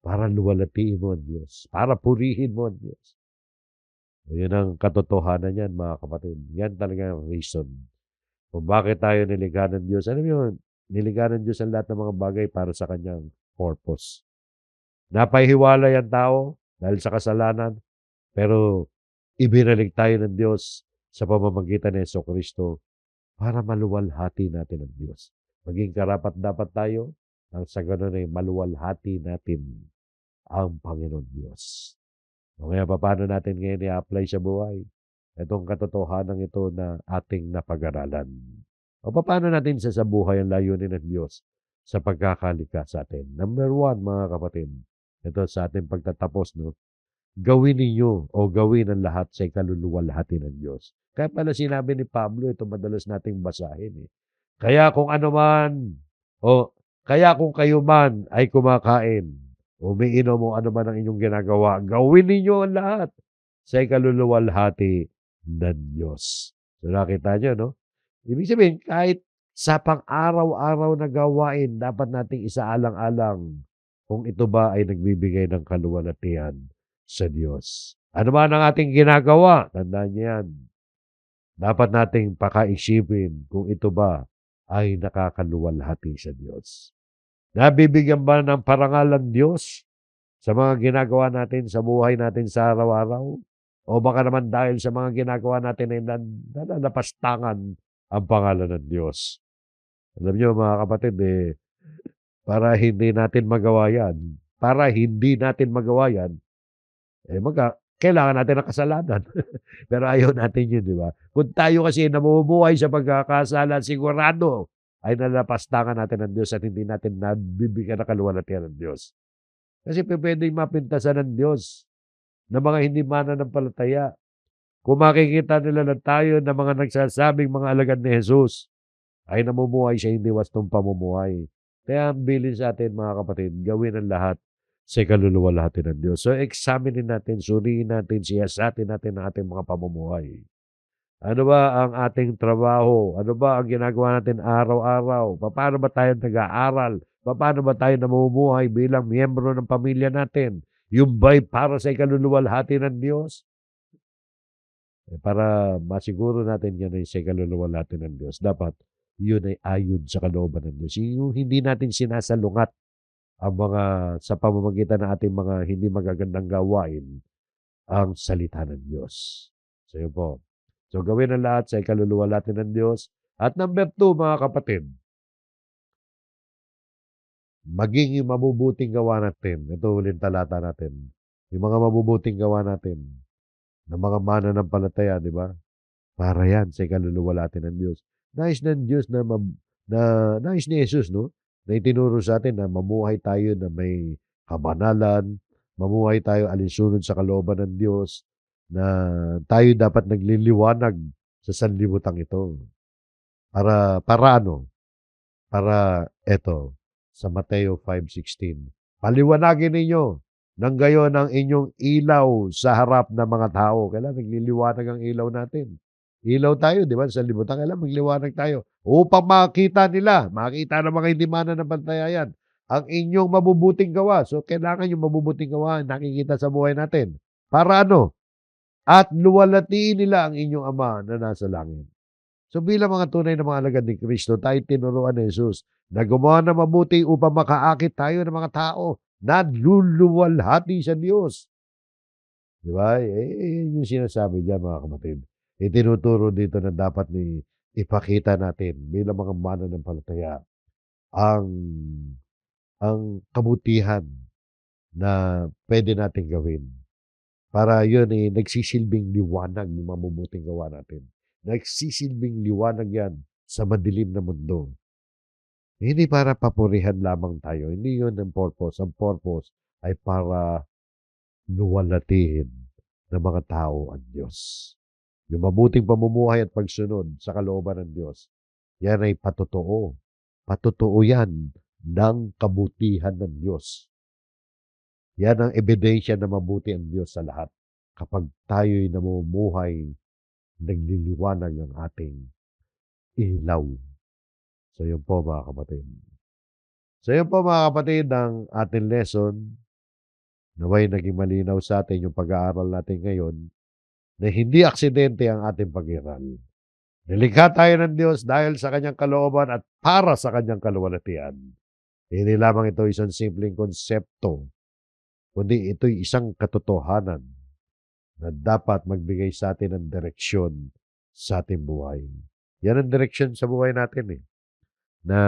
Speaker 1: Para luwalhatiin mo ang Diyos. Para purihin mo ang Diyos. Yun ang katotohanan yan, mga kapatid. Yan talaga ang reason. Kung bakit tayo nilikha ng Diyos. Alam mo yun, nilikha ng Diyos ang lahat ng mga bagay para sa kanyang purpose. Napahiwalay ang tao dahil sa kasalanan, pero ibinalik tayo ng Diyos sa pamamagitan ng Jesucristo para maluwalhati natin ang Diyos. Maging karapat-dapat tayo ang sa ganun ay maluwalhati natin ang Panginoon Diyos. O kaya paano natin ngayon i-apply sa buhay itong katotohanan ito na ating napag-aralan? O paano natin sasabuhay ang layunin ng Diyos sa pagkakalikha sa atin? Number 1, mga kapatid, ito sa ating pagtatapos, no? Gawin ninyo o gawin ang lahat sa ikaluluwalhati ng Diyos. Kaya pala sinabi ni Pablo, ito madalas nating basahin. Kaya kung kayo man ay kumakain, umiinom o ano man ang inyong ginagawa, gawin ninyo ang lahat sa ikaluluwalhati ng Diyos. So nakita nyo, no? Ibig sabihin, kahit sa pang-araw-araw na gawain, dapat nating isaalang-alang kung ito ba ay nagbibigay ng kaluwalhatian sa Diyos. Ano man ang ating ginagawa, tandaan niyo yan. Dapat nating pakaisipin kung ito ba ay nakakaluwalhati sa Diyos. Nabibigyan ba ng parangal ang Diyos sa mga ginagawa natin sa buhay natin sa araw-araw? O baka naman dahil sa mga ginagawa natin ay nananapastangan ang pangalan ng Diyos. Alam niyo mga kapatid, para hindi natin magawa yan, kailangan natin ng kasalanan. Pero ayaw natin yun, di ba? Kung tayo kasi namumuhay sa pagkakasala, sigurado ay nalapastangan natin ng Diyos at hindi natin nabibigyan ng kaluwalhatian ng Diyos. Kasi pwedeng mapintasan ng Diyos na mga hindi mananampalataya. Kung makikita nila na tayo na mga nagsasabing mga alagad ni Jesus ay namumuhay sa hindi wastong pamumuhay. Kaya ang bilin sa atin, mga kapatid, gawin ang lahat sa ikaluluwalhati ng Diyos. So, examinin natin, suriin natin, siyasatin natin ang ating mga pamumuhay. Ano ba ang ating trabaho? Ano ba ang ginagawa natin araw-araw? Paano ba tayo nag-aaral? Paano ba tayo namumuhay bilang miyembro ng pamilya natin? Yung ba'y para sa ikaluluwalhati ng Diyos? Para masiguro natin yan ay sa kaluluwa natin ng Diyos, dapat yun ay ayon sa kalooban ng Diyos. Yung hindi natin sinasalungat ang mga sa pamamagitan ng ating mga hindi magagandang gawain ang salita ng Diyos. So yun po. So gawin ang lahat sa kaluluwa natin ng Diyos. At number 2, mga kapatid, maging yung mabubuting gawa natin. Ito ulit talata natin. Yung mga mabubuting gawa natin ng mga mananampalataya, di ba? Para yan sa kaluluwa natin ng Diyos. Nais ng Diyos na nais ni Jesus, no? Na itinuro sa atin na mamuhay tayo na may kabanalan, mamuhay tayo alinsunod sa kalooban ng Diyos, na tayo dapat nagliliwanag sa sanlibutan ito. Para ano? Para eto, sa Mateo 5:16. Paliwanagin ninyo nang gayon ang inyong ilaw sa harap ng mga tao. Kailangan nagliliwanag ang ilaw natin. Ilaw tayo, di ba? Sa libutan, kailangan magliwanag tayo. Upang makita nila, makita ng mga hindi mananampalataya yan, ang inyong mabubuting gawa. So, kailangan yung mabubuting gawa nakikita sa buhay natin. Para ano? At luwalhatiin nila ang inyong Ama na nasa langit. So bilang mga tunay na mga alagad ni Kristo, tayo tinuruan ni Jesus na gumawa ng mabuti upang makaakit tayo ng mga tao na luluwalhati sa Diyos. Di ba? Yung sinasabi niya, mga kapatid. Itinuturo dito na dapat ipakita natin bilang mga mananampalataya ang kabutihan na pwede natin gawin. Para yun nagsisilbing liwanag ng mabubuting gawa natin. Nagsisilbing liwanag yan sa madilim na mundo. Hindi para papurihan lamang tayo. Hindi yun ang purpose. Ang purpose ay para luwalhatiin ng mga tao ang Diyos. Yung mabuting pamumuhay at pagsunod sa kalooban ng Diyos, yan ay patotoo. Patotoo yan ng kabutihan ng Diyos. Yan ang ebidensya na mabuti ang Diyos sa lahat. Kapag tayo'y namumuhay, nagliliwanag ang ating ilaw. So yun po, mga kapatid. So yun po, mga kapatid, ang ating lesson. Naway naging malinaw sa atin yung pag-aaral natin ngayon na hindi aksidente ang ating pag-iral. Nilikha tayo ng Diyos dahil sa kanyang kalooban at para sa kanyang kaluwalhatian. Hindi lamang ito isang simpleng konsepto, kundi ito'y isang katotohanan na dapat magbigay sa atin ng direksyon sa ating buhay. Yan ang direksyon sa buhay natin na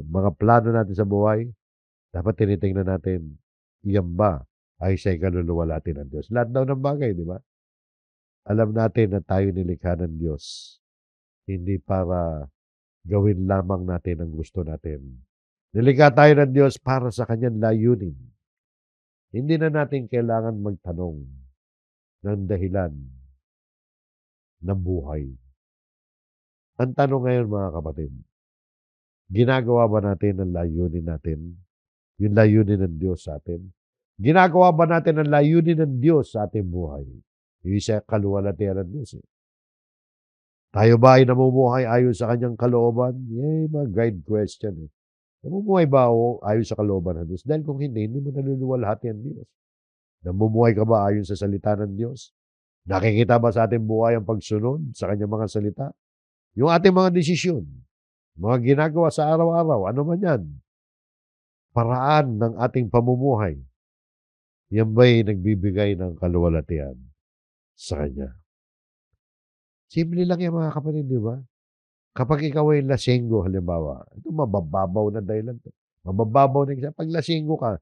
Speaker 1: mga plano natin sa buhay, dapat tinitingnan natin, yan ba ay sa kaluluwa natin ng Diyos? Lahat daw ng bagay, di ba? Alam natin na tayo nilikha ng Diyos, hindi para gawin lamang natin ang gusto natin. Nilikha tayo ng Diyos para sa kanyang layunin. Hindi na natin kailangan magtanong ng dahilan ng buhay. Ang tanong ngayon, mga kapatid, ginagawa ba natin ang layunin natin? Yung layunin ng Diyos sa atin? Ginagawa ba natin ang layunin ng Diyos sa ating buhay? Yung isa kaluwalhatian ng Diyos. Tayo ba ay namumuhay ayon sa kanyang kalooban? Mga guide question. Namumuhay ba ako ayon sa kalooban ng Diyos? Dahil kung hindi mo naluluwalhati ang Diyos. Namumuhay ka ba ayon sa salita ng Diyos? Nakikita ba sa ating buhay ang pagsunod sa kanyang mga salita? Yung ating mga desisyon, mga ginagawa sa araw-araw, ano man yan, paraan ng ating pamumuhay, yan ba'y nagbibigay ng kaluwalhatian sa Kanya? Simple lang yan, mga kapatid, di ba? Kapag ikaw ay lasinggo, halimbawa, ito mabababaw na dahilan to. Mababaw na isa. Pag lasinggo ka,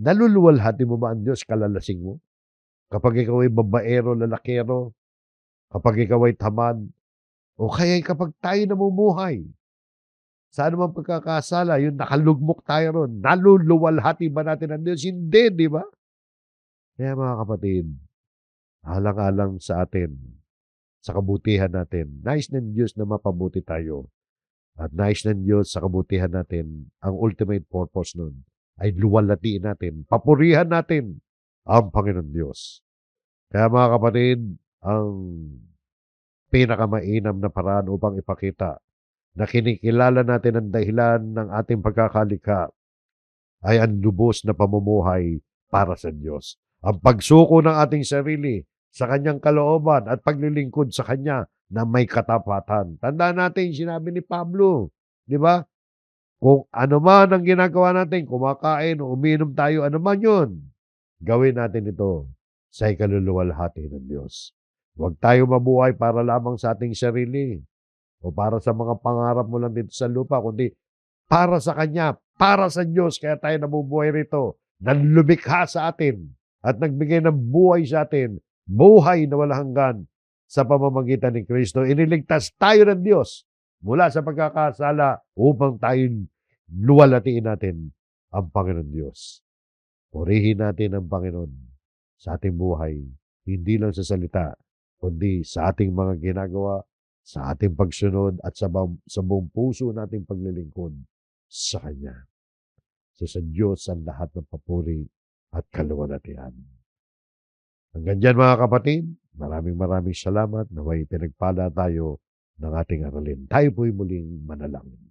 Speaker 1: naluluwalhati mo ba ang Diyos kalalasing mo? Kapag ikaw ay babaero, lalakero, kapag ikaw ay tamad, o kaya kapag tayo namumuhay, sa anumang pagkakasala, yung nakalugmok tayo ron, naluluwalhati ba natin ang Diyos? Hindi, di ba? Kaya mga kapatid, alang-alang sa atin, sa kabutihan natin, nais ng Diyos na mapabuti tayo. At nais ng Diyos sa kabutihan natin, ang ultimate purpose nun ay luwalhatiin natin, papurihan natin ang Panginoon Diyos. Kaya mga kapatid, ang pinakamainam na paraan upang ipakita na kinikilala natin ang dahilan ng ating pagkakalikha ay ang lubos na pamumuhay para sa Diyos. Ang pagsuko ng ating sarili sa kanyang kalooban at paglilingkod sa kanya na may katapatan. Tandaan natin sinabi ni Pablo, 'di ba? Kung ano man ang ginagawa natin, kumakain o umiinom tayo, ano man 'yun, gawin natin ito sa ikaluluwalhati ng Diyos. Huwag tayo mabuhay para lamang sa ating sarili o para sa mga pangarap mo lang dito sa lupa, kundi para sa Kanya, para sa Diyos. Kaya tayo nabubuhay rito, na lumikha sa atin at nagbigay ng buhay sa atin, buhay na walang hanggan sa pamamagitan ni Kristo. Iniligtas tayo ng Diyos mula sa pagkakasala upang tayo luwalhatiin natin ang Panginoon Diyos. Purihin natin ang Panginoon sa ating buhay, hindi lang sa salita, kundi sa ating mga ginagawa, sa ating pagsunod at sa buong puso nating paglilingkod sa Kanya. So sa Diyos ang lahat ng papuri at kaluwalhatian. Hanggang diyan mga kapatid, maraming salamat. Naway pinagpala tayo ng ating aralin. Tayo po'y muling manalangin.